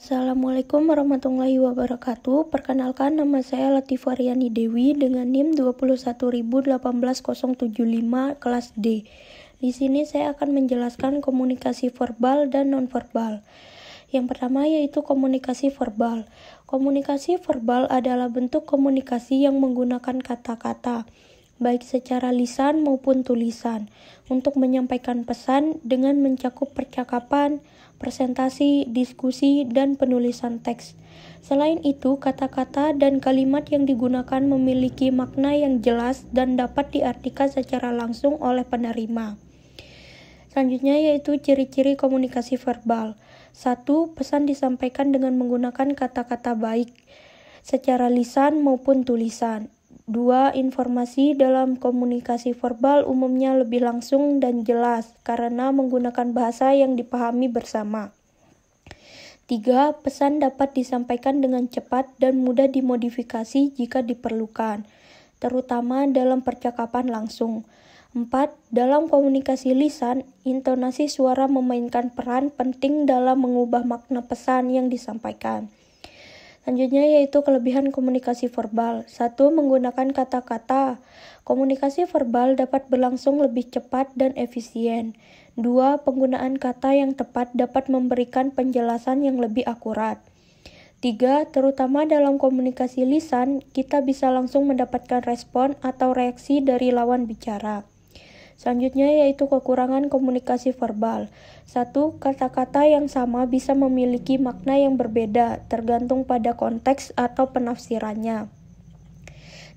Assalamualaikum warahmatullahi wabarakatuh. Perkenalkan, nama saya Latifah Riani Dewi dengan NIM 2118075 kelas D. Di sini saya akan menjelaskan komunikasi verbal dan nonverbal. Yang pertama yaitu komunikasi verbal. Komunikasi verbal adalah bentuk komunikasi yang menggunakan kata-kata, baik secara lisan maupun tulisan, untuk menyampaikan pesan dengan mencakup percakapan, presentasi, diskusi, dan penulisan teks. Selain itu, kata-kata dan kalimat yang digunakan memiliki makna yang jelas dan dapat diartikan secara langsung oleh penerima. Selanjutnya yaitu ciri-ciri komunikasi verbal. 1. Pesan disampaikan dengan menggunakan kata-kata baik, secara lisan maupun tulisan. 2. Informasi dalam komunikasi verbal umumnya lebih langsung dan jelas karena menggunakan bahasa yang dipahami bersama. 3. Pesan dapat disampaikan dengan cepat dan mudah dimodifikasi jika diperlukan, terutama dalam percakapan langsung. 4. Dalam komunikasi lisan, intonasi suara memainkan peran penting dalam mengubah makna pesan yang disampaikan. Selanjutnya yaitu kelebihan komunikasi verbal. 1. Menggunakan kata-kata. Komunikasi verbal dapat berlangsung lebih cepat dan efisien. 2. Penggunaan kata yang tepat dapat memberikan penjelasan yang lebih akurat. 3. Terutama dalam komunikasi lisan, kita bisa langsung mendapatkan respon atau reaksi dari lawan bicara. Selanjutnya yaitu kekurangan komunikasi verbal. 1. Kata-kata yang sama bisa memiliki makna yang berbeda, tergantung pada konteks atau penafsirannya.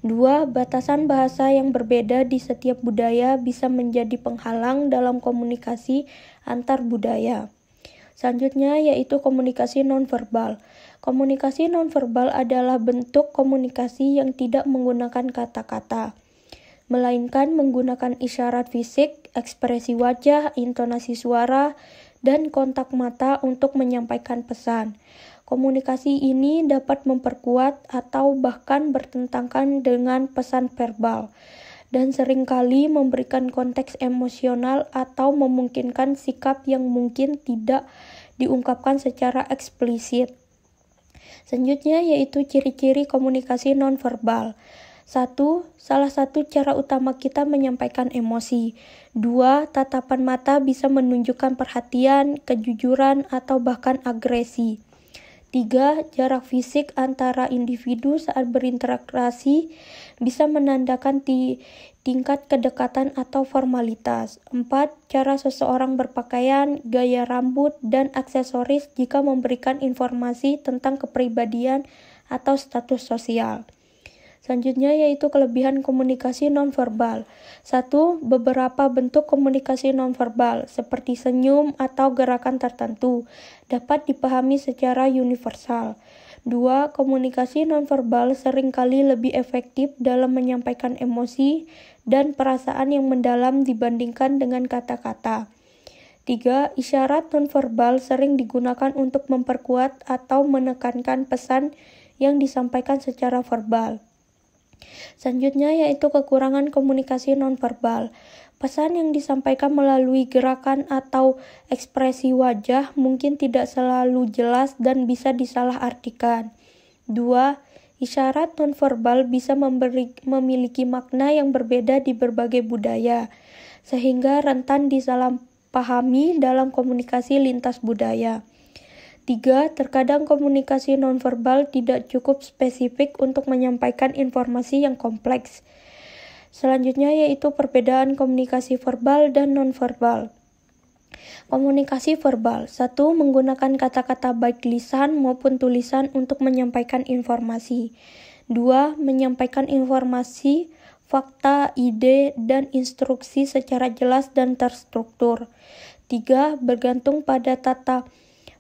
2. Batasan bahasa yang berbeda di setiap budaya bisa menjadi penghalang dalam komunikasi antar budaya. Selanjutnya yaitu komunikasi nonverbal. Komunikasi nonverbal adalah bentuk komunikasi yang tidak menggunakan kata-kata, melainkan menggunakan isyarat fisik, ekspresi wajah, intonasi suara, dan kontak mata untuk menyampaikan pesan. Komunikasi ini dapat memperkuat atau bahkan bertentangan dengan pesan verbal, dan seringkali memberikan konteks emosional atau memungkinkan sikap yang mungkin tidak diungkapkan secara eksplisit. Selanjutnya yaitu ciri-ciri komunikasi nonverbal. 1. Salah satu cara utama kita menyampaikan emosi. 2. Tatapan mata bisa menunjukkan perhatian, kejujuran, atau bahkan agresi. 3. Jarak fisik antara individu saat berinteraksi bisa menandakan tingkat kedekatan atau formalitas. 4. Cara seseorang berpakaian, gaya rambut, dan aksesoris jika memberikan informasi tentang kepribadian atau status sosial. Selanjutnya yaitu kelebihan komunikasi nonverbal. 1. Beberapa bentuk komunikasi nonverbal, seperti senyum atau gerakan tertentu, dapat dipahami secara universal. 2. Komunikasi nonverbal seringkali lebih efektif dalam menyampaikan emosi dan perasaan yang mendalam dibandingkan dengan kata-kata. 3. Isyarat nonverbal sering digunakan untuk memperkuat atau menekankan pesan yang disampaikan secara verbal. Selanjutnya yaitu kekurangan komunikasi nonverbal. Pesan yang disampaikan melalui gerakan atau ekspresi wajah mungkin tidak selalu jelas dan bisa disalahartikan. 2. Isyarat nonverbal bisa memiliki makna yang berbeda di berbagai budaya, sehingga rentan disalahpahami dalam komunikasi lintas budaya. 3. Terkadang komunikasi nonverbal tidak cukup spesifik untuk menyampaikan informasi yang kompleks. Selanjutnya yaitu perbedaan komunikasi verbal dan nonverbal. Komunikasi verbal. 1. Menggunakan kata-kata baik lisan maupun tulisan untuk menyampaikan informasi. 2. Menyampaikan informasi, fakta, ide, dan instruksi secara jelas dan terstruktur. 3. Bergantung pada tata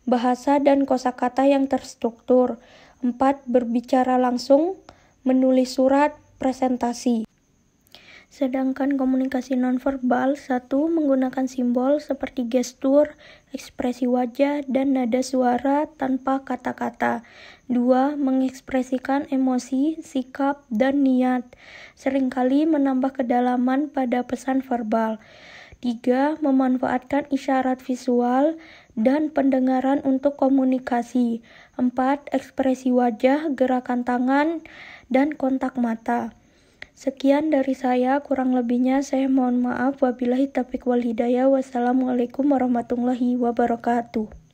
bahasa dan kosakata yang terstruktur. 4. Berbicara langsung, menulis surat, presentasi. Sedangkan komunikasi nonverbal, 1. Menggunakan simbol seperti gestur, ekspresi wajah, dan nada suara tanpa kata-kata. 2. Mengekspresikan emosi, sikap, dan niat, seringkali menambah kedalaman pada pesan verbal. 3. Memanfaatkan isyarat visual dan pendengaran untuk komunikasi. 4. Ekspresi wajah, gerakan tangan, dan kontak mata. Sekian dari saya, kurang lebihnya saya mohon maaf. Wabillahi taufiq wal hidayah. Wassalamualaikum warahmatullahi wabarakatuh.